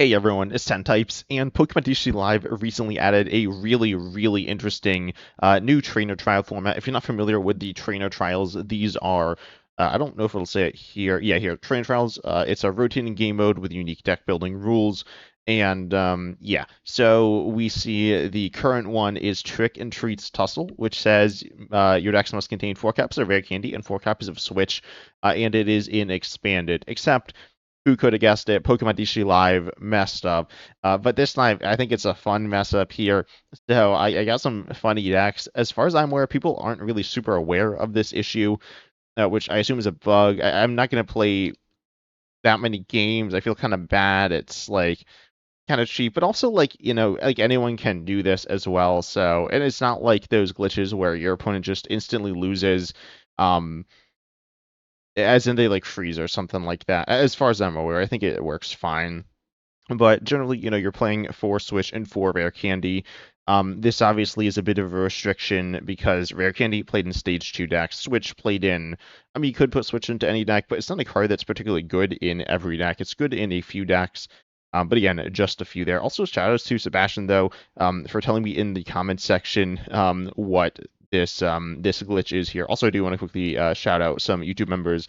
Hey everyone, it's 10 Types, and Pokemon TCG Live recently added a really interesting new trainer trial format. If you're not familiar with the trainer trials, these are, I don't know if it'll say it here. Yeah, here, trainer trials. It's a rotating game mode with unique deck building rules. And yeah, so we see the current one is Trick and Treat's Tussle, which says your decks must contain 4 copies of Rare Candy and 4 copies of Switch, and it is in Expanded, except who could have guessed it? Pokemon TCG Live messed up. But this time, I think it's a fun mess up here. So I got some funny decks. As far as I'm aware, people aren't really super aware of this issue, which I assume is a bug. I'm not going to play that many games. I feel kind of bad. It's like kind of cheap, but also like, like anyone can do this as well. So, and it's not like those glitches where your opponent just instantly loses. As in they like freeze or something like that. As far as I'm aware, I think it works fine. But generally, you're playing 4 Switch and 4 Rare Candy. This obviously is a bit of a restriction because Rare Candy played in Stage 2 decks. Switch played in, I mean, you could put Switch into any deck, but it's not a card that's particularly good in every deck. It's good in a few decks. But again, just a few there. Also, shout outs to Sebastian, though, for telling me in the comments section what this glitch is here. Also, I do want to quickly shout out some YouTube members,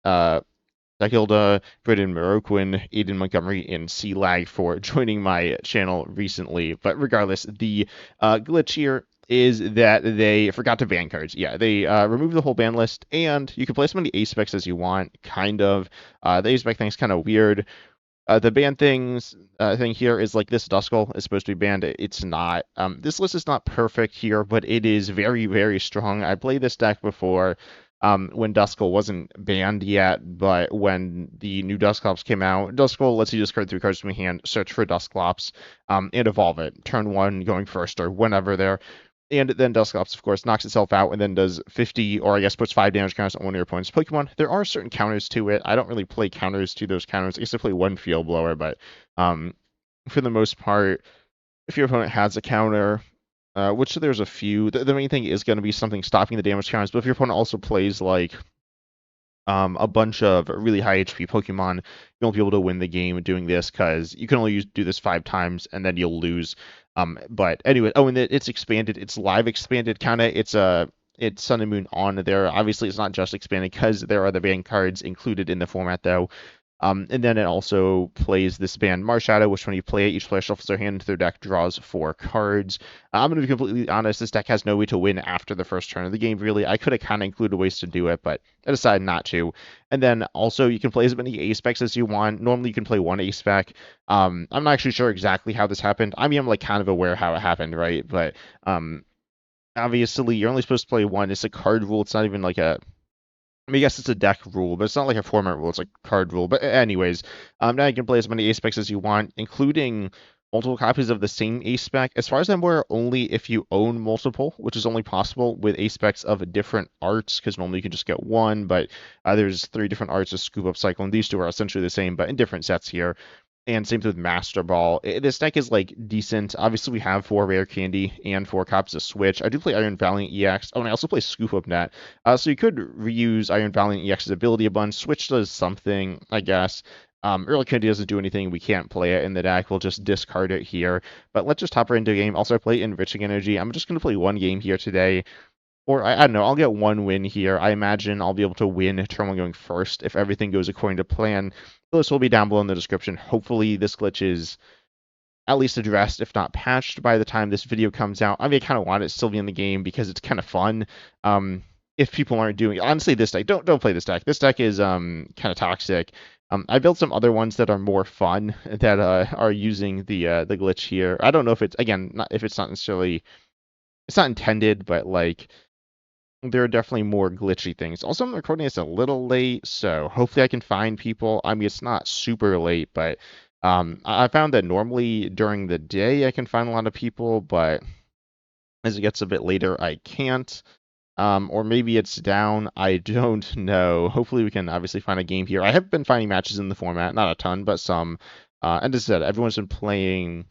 Dakilda, Britton Morocquin, Aiden Montgomery, and C-Lag for joining my channel recently. But regardless, the glitch here is that they forgot to ban cards. Yeah, they removed the whole ban list, and you can play as many A-specs as you want, kind of. The A-spec thing's kind of weird. The ban thing here is like this Duskull is supposed to be banned. It's not. This list is not perfect here, but it is very strong. I played this deck before when Duskull wasn't banned yet, but when the new Dusclops came out, Duskull lets you discard 3 cards from your hand, search for Dusclops, and evolve it. Turn 1 going first or whenever there. And then Dusclops, of course, knocks itself out and then does 50, or I guess puts 5 damage counters on one of your opponent's Pokemon. There are certain counters to it. I don't really play counters to those counters. I guess I play one Field Blower, but for the most part, if your opponent has a counter, which there's a few, the main thing is going to be something stopping the damage counters, but if your opponent also plays like a bunch of really high HP Pokemon, you won't be able to win the game doing this because you can only do this 5 times and then you'll lose. But anyway, and it's expanded. It's live expanded, kind of. It's Sun and Moon on there. Obviously, it's not just expanded because there are the ban cards included in the format, though. And then it also plays this band Marshadow, which when you play it, each player shuffles their hand into their deck, draws 4 cards. I'm going to be completely honest, this deck has no way to win after the first turn of the game, really. I could have kind of included ways to do it, but I decided not to. And then also, you can play as many A-specs as you want. Normally, you can play 1 A-spec. I'm not actually sure exactly how this happened. I mean, I'm like kind of aware how it happened, right? But obviously, you're only supposed to play 1. It's a card rule. It's not even like a... I mean, yes, it's a deck rule, but it's not like a format rule. It's like a card rule. But anyways, now you can play as many A-specs as you want, including multiple copies of the same A-spec. As far as I'm aware, only if you own multiple, which is only possible with A-specs of different arts, because normally you can just get 1, but there's 3 different arts of Scoop Up Cyclone. These 2 are essentially the same, but in different sets here. And same with Master Ball. This deck is like decent. Obviously, we have 4 Rare Candy and 4 copies of Switch. I do play Iron Valiant EX. Oh, and I also play Scoop Up Net. So you could reuse Iron Valiant EX's ability a bunch. Switch does something, I guess. Rare Candy doesn't do anything. We can't play it in the deck. We'll just discard it here. But let's just hop right into a game. Also, I play Enriching Energy. I'm just going to play 1 game here today. Or, I don't know, I'll get 1 win here. I imagine I'll be able to win turn 1 going first if everything goes according to plan. The list will be down below in the description. Hopefully this glitch is at least addressed, if not patched, by the time this video comes out. I mean, I kind of want it to still be in the game because it's kind of fun. If people aren't doing... Honestly, this deck, don't play this deck. This deck is kind of toxic. I built some other ones that are more fun that are using the glitch here. I don't know if it's, again, if it's not necessarily... It's not intended, but like... There are definitely more glitchy things. Also, I'm recording this a little late, so hopefully I can find people. I mean, it's not super late, but I found that normally during the day I can find a lot of people, but as it gets a bit later, I can't. Or maybe it's down. I don't know. Hopefully we can obviously find a game here. I have been finding matches in the format, not a ton, but some. And as I said, everyone's been playing...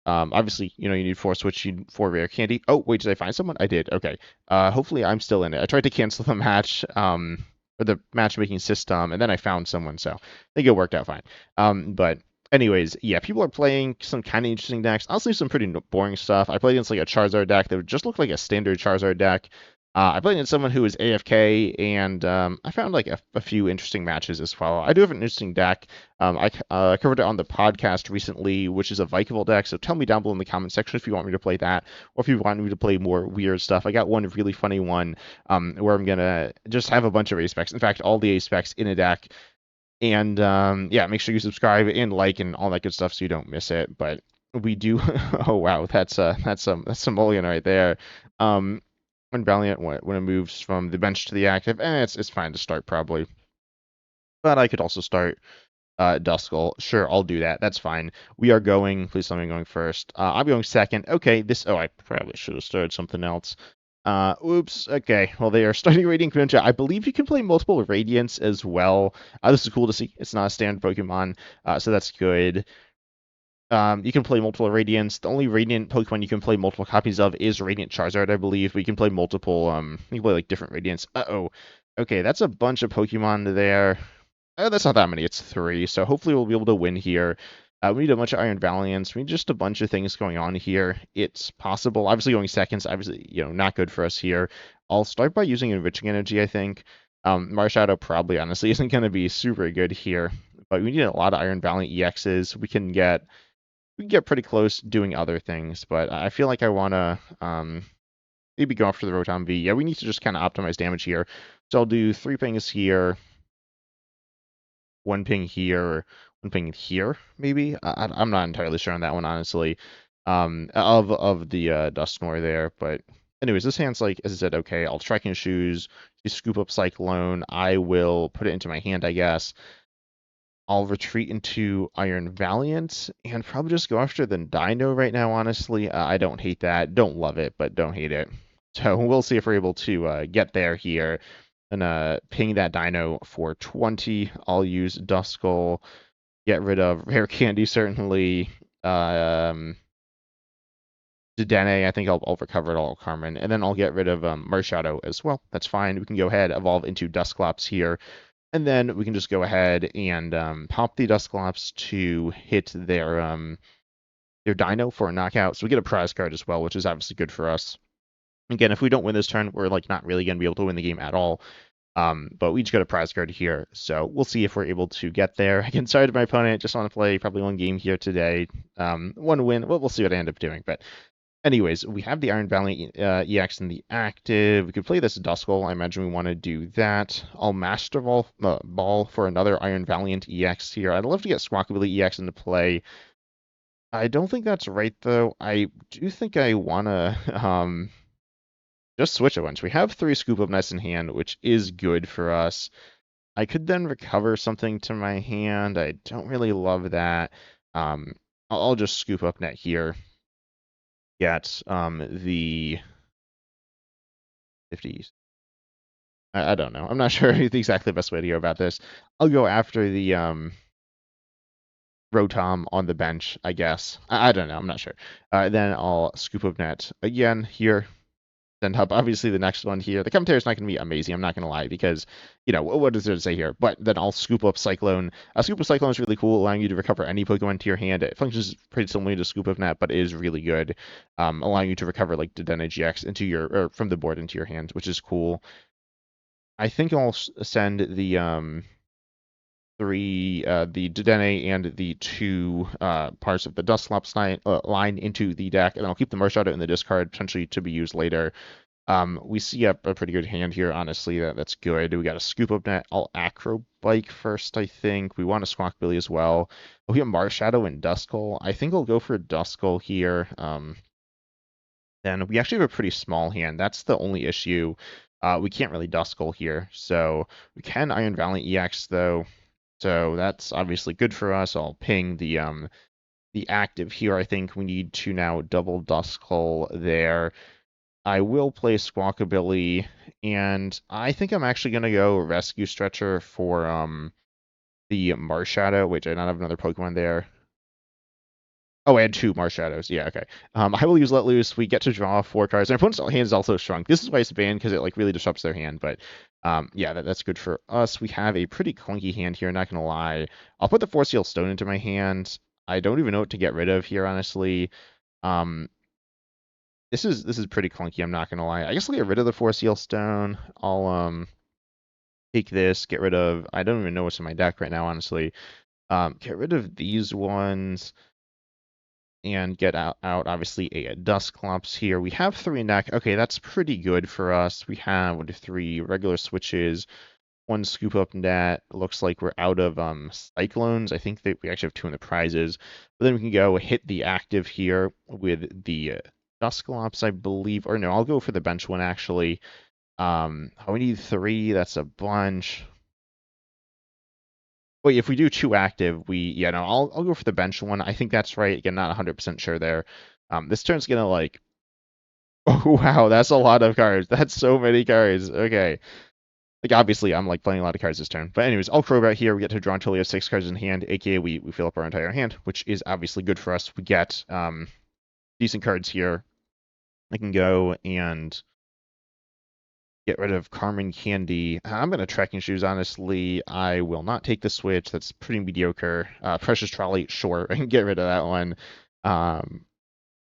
obviously, you need 4 Switch, you need 4 Rare Candy. Oh, wait, did I find someone? I did. Okay. Hopefully I'm still in it. I tried to cancel the match, or the matchmaking system, and then I found someone, so I think it worked out fine. But anyways, yeah, people are playing some kind of interesting decks. Honestly, some pretty boring stuff. I played against like a Charizard deck that just looked like a standard Charizard deck. I played against someone who was AFK, and I found like a few interesting matches as well. I do have an interesting deck. I covered it on the podcast recently, which is a Vikable deck. So tell me down below in the comment section if you want me to play that, or if you want me to play more weird stuff. I got one really funny one where I'm gonna just have a bunch of ace specs. In fact, all the ace specs in a deck. And yeah, make sure you subscribe and like and all that good stuff so you don't miss it. But we do. Oh wow, that's some mulligan right there. When Valiant when it moves from the bench to the active, it's fine to start probably. But I could also start Duskull. Sure, I'll do that. That's fine. We are going. Please tell me I'm going first. I'm going second. Okay, this. Oh, I probably should have started something else. Oops. Okay. Well, they are starting Radiant Greninja. I believe you can play multiple Radiants as well. This is cool to see. It's not a standard Pokemon, so that's good. You can play multiple Radiants. The only Radiant Pokemon you can play multiple copies of is Radiant Charizard, I believe. But you can play multiple. You can play like different Radiants. Uh-oh. Okay, that's a bunch of Pokemon there. That's not that many. It's 3. So hopefully we'll be able to win here. We need a bunch of Iron Valiants. We need just a bunch of things going on here. It's possible. Obviously, going seconds, obviously, not good for us here. I'll start by using Enriching Energy, I think. Marshadow probably, honestly, isn't going to be super good here. But we need a lot of Iron Valiant EXs. We can get pretty close doing other things. But I feel like I want to maybe go after the Rotom V. Yeah, we need to just kind of optimize damage here. So I'll do 3 pings here. 1 ping here, 1 ping here, maybe. I'm not entirely sure on that one, honestly. Of the Dusknoir there, but anyways, this hand's like, as I said, okay. I'll Trekking Shoes, Scoop Up Cyclone. I will put it into my hand, I guess. I'll retreat into Iron Valiant and probably just go after the Dino right now, honestly. I don't hate that. Don't love it, but don't hate it. So we'll see if we're able to get there here. And ping that Dino for 20. I'll use Duskull. Get rid of Rare Candy, certainly. Dedenne, I think I'll recover it all, Carmine. And then I'll get rid of Marshadow as well. That's fine. We can go ahead, evolve into Dusclops here. And then we can just go ahead and pop the Dusclops to hit their Dino for a knockout. So we get a prize card as well, which is obviously good for us. Again, if we don't win this turn, we're like not really going to be able to win the game at all. But we just got a prize card here, so we'll see if we're able to get there. Again, sorry to my opponent, just want to play probably one game here today. One win, we'll see what I end up doing. But anyways, we have the Iron Valiant EX in the active. We could play this Duskull. I imagine we want to do that. I'll Master Ball for another Iron Valiant EX here. I'd love to get Squawkabilly EX into play. I don't think that's right, though. I do think I want to just switch a bunch. We have 3 Scoop Up Nets in hand, which is good for us. I could then recover something to my hand. I don't really love that. I'll just Scoop Up Net here. Get the 50s. I don't know. I'm not sure exactly the best way to go about this. I'll go after the Rotom on the bench, I guess. I don't know. I'm not sure. Then I'll Scoop Up Net again here. Then up. Obviously, the next one here, the commentary is not going to be amazing. I'm not going to lie because, what is there to say here? But then I'll Scoop Up Cyclone. Scoop Up Cyclone is really cool, allowing you to recover any Pokemon to your hand. It functions pretty similarly to Scoop Up Net, but is really good, allowing you to recover like Dedenne-GX into from the board into your hand, which is cool. I think I'll send the the Dedenne and the 2 parts of the Dusclops line into the deck, and then I'll keep the Marshadow in the discard, potentially to be used later. We see a pretty good hand here, honestly. That's good. We got a Scoop Up Net. I'll Acro Bike first, I think. We want a Squawkabilly as well. We have Marshadow and Duskull. I think I'll go for Duskull here. Then we actually have a pretty small hand. That's the only issue. We can't really Duskull here, so we can Iron Valiant EX though. So that's obviously good for us. I'll ping the active here. I think we need to now double Duskull there. I will play Squawkabilly, and I think I'm actually going to go Rescue Stretcher for the Marshadow. Wait, I don't have another Pokemon there. Oh, I had 2 Marshadows. Yeah, okay. I will use Let Loose. We get to draw 4 cards. And opponent's hand is also shrunk. This is why it's banned, because it like really disrupts their hand. But yeah, that's good for us. We have a pretty clunky hand here, not gonna lie. I'll put the Force Seal Stone into my hand. I don't even know what to get rid of here, honestly. Um, this is pretty clunky, I'm not gonna lie. I guess I'll get rid of the Force Seal Stone. I'll take this, get rid of, I don't even know what's in my deck right now, honestly. Get rid of these ones and get out obviously a Dusclops here. We have 3 in deck. Okay, that's pretty good for us. We have 3 regular switches, 1 Scoop Up Net. Looks like we're out of Cyclones. I think that we actually have 2 in the prizes. But then we can go hit the active here with the Dusclops, I believe. Or no, I'll go for the bench one actually. We need 3. That's a bunch. Wait, if we do 2 active, yeah, no, I'll go for the bench one. I think that's right. Again, not 100% sure there. This turn's gonna like, oh wow, that's a lot of cards. That's so many cards. Okay. Like obviously I'm like playing a lot of cards this turn. But anyways, all Crobat here, we get to draw until we have 6 cards in hand, aka we fill up our entire hand, which is obviously good for us. We get decent cards here. I can go and get rid of Carmine Candy. I'm going to Trekking Shoes, honestly. I will not take the Switch. That's pretty mediocre. Precious Trolley, sure. I can get rid of that one.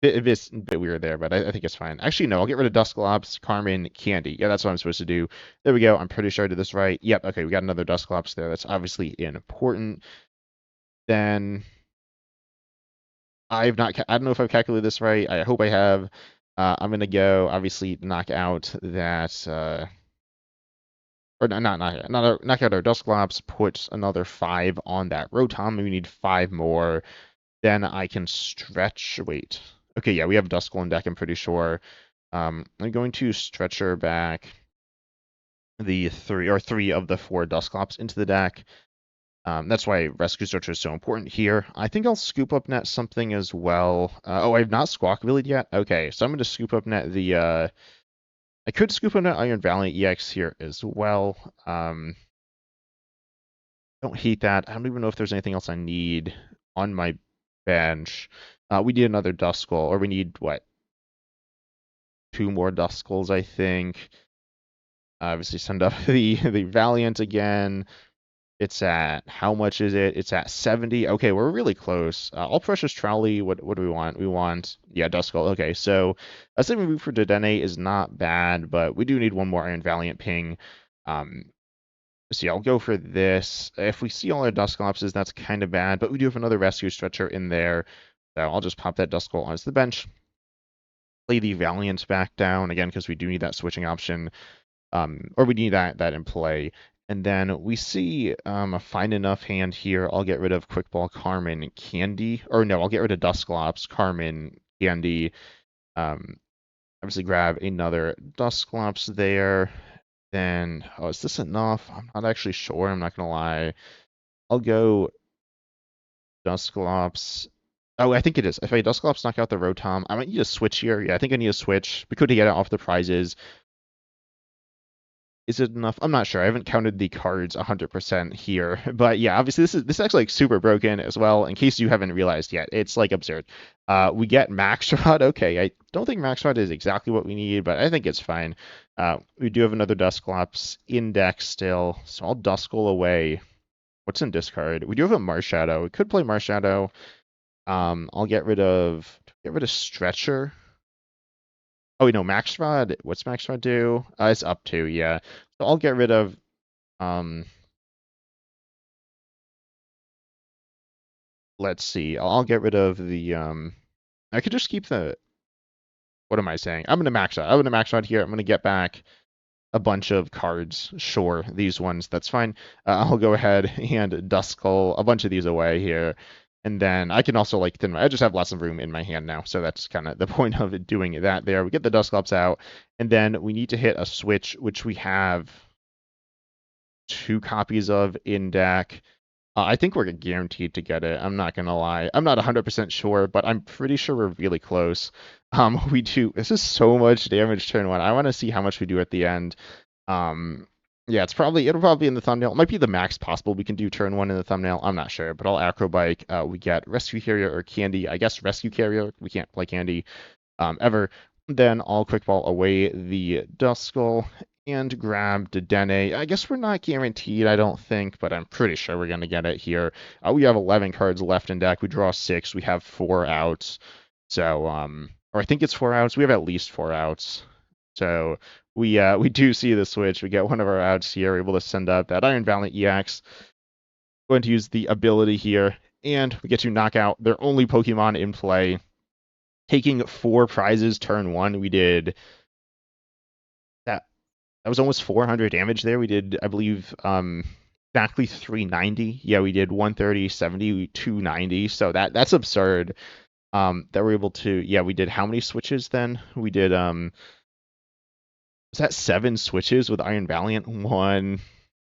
It's a bit weird there, but I think it's fine. Actually, no, I'll get rid of Dusclops, Carmine, Candy. Yeah, that's what I'm supposed to do. There we go. I'm pretty sure I did this right. Yep, okay, we got another Dusclops there. That's obviously important. Then I don't know if I've calculated this right. I hope I have. I'm going to go, obviously, knock out that... or not knock out our Dusclops, put another 5 on that Rotom. We need 5 more. Then I can stretch. Wait. Okay, yeah, we have Duskull in deck, I'm pretty sure. I'm going to stretcher back the 3 of the 4 Dusclops into the deck. That's why Rescue Stretcher is so important here. I think I'll Scoop Up Net something as well. Oh, I have not Squawkabilly yet? Okay, so I'm going to Scoop Up Net the... I could Scoop Up Net Iron Valiant EX here as well. Don't hate that. I don't even know if there's anything else I need on my bench. We need another Duskull, or we need, what? 2 more Duskulls, I think. Obviously send up the Valiant again. It's at, how much is it? It's at 70. Okay, we're really close. All Precious Trolley, what do we want? We want, yeah, Duskull. Okay, so a saving move for Dedenne is not bad, but we do need 1 more Iron Valiant ping. See, I'll go for this. If we see all our Dusclopses, that's kind of bad, but we do have another Rescue Stretcher in there. So I'll just pop that Duskull onto the bench. Play the Valiant back down, again, because we do need that switching option. Or we need that in play. And then we see a fine enough hand here. I'll get rid of Quick Ball, Carmine, Candy. Or no, I'll get rid of Dusclops, Carmine, Candy. Obviously grab another Dusclops there. Then, oh, is this enough? I'm not actually sure. I'm not going to lie. I'll go Dusclops. Oh, I think it is. If I Dusclops knock out the Rotom, I might need a switch here. Yeah, I think I need a switch. We could get it off the prizes. Is it enough? I'm not sure. I haven't counted the cards 100% here. But yeah, obviously this is actually like super broken as well, in case you haven't realized yet. It's like absurd. We get Max Rod. Okay, I don't think Max Rod is exactly what we need, but I think it's fine. We do have another Dusclops in deck still, so I'll Duskull away. What's in discard? We do have a Marshadow. We could play Marshadow. I'll get rid of Stretcher. Oh, no, Max Rod. What's Max Rod do? It's up to, yeah. So I'll get rid of, let's see. I'll get rid of the, I could just keep the, what am I saying? I'm going to Max Rod. I'm going to Max Rod here. I'm going to get back a bunch of cards. Sure, these ones, that's fine. I'll go ahead and Duskull a bunch of these away here. And then I can also, like, I just have lots of room in my hand now, so that's kind of the point of doing that there. We get the Dusclops out, and then we need to hit a switch, which we have 2 copies of in deck. I think we're guaranteed to get it. I'm not going to lie. I'm not 100% sure, but I'm pretty sure we're really close. We do. This is so much damage turn 1. I want to see how much we do at the end. Yeah, it'll probably be in the thumbnail. It might be the max possible we can do turn one in the thumbnail. I'm not sure, but I'll Acro Bike. We get Rescue Carrier or Candy. I guess Rescue Carrier. We can't play Candy ever. Then I'll quick ball away the Duskull and grab Dedenne. I guess we're not guaranteed, I don't think, but I'm pretty sure we're gonna get it here. We have 11 cards left in deck. We draw 6. We have 4 outs. So or I think it's 4 outs. We have at least 4 outs. So we do see the switch. We get one of our outs here, able to send up that Iron Valiant EX. Going to use the ability here, and we get to knock out their only Pokemon in play. Taking 4 prizes turn 1. We did that. That was almost 400 damage there. We did, I believe, exactly 390. Yeah, we did 130, 70, 290. So that's absurd. That we're able to. Yeah, we did how many switches then? We did was that 7 switches with Iron Valiant? One.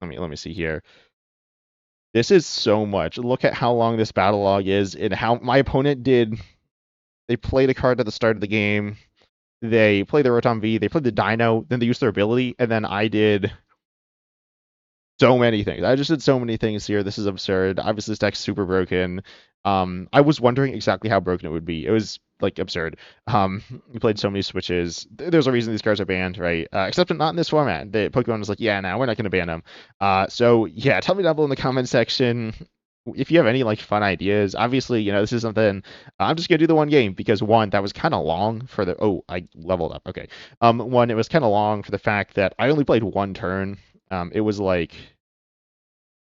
Let me see here. This is so much. Look at how long this battle log is and how my opponent did. They played a card at the start of the game. They played the Rotom V. They played the Dino. Then they used their ability, and then I did so many things. I just did so many things here. This is absurd. Obviously, this deck's super broken. I was wondering exactly how broken it would be. It was like absurd. We played so many switches. There's a reason these cards are banned, right? Except not in this format. The Pokemon was like, yeah, no, we're not going to ban them. So yeah, tell me down below in the comment section if you have any like fun ideas. Obviously, this is something I'm just gonna do the one game because one, that was kind of long for the. Oh, I leveled up. Okay. One, it was kind of long for the fact that I only played one turn. It was like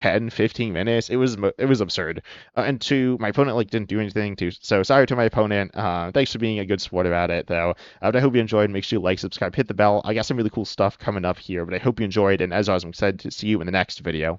10, 15 minutes. It was absurd. And two, my opponent like didn't do anything to. So sorry to my opponent. Thanks for being a good sport about it though. But I hope you enjoyed. Make sure you like, subscribe, hit the bell. I got some really cool stuff coming up here. But I hope you enjoyed. And as always, I'm excited to see you in the next video.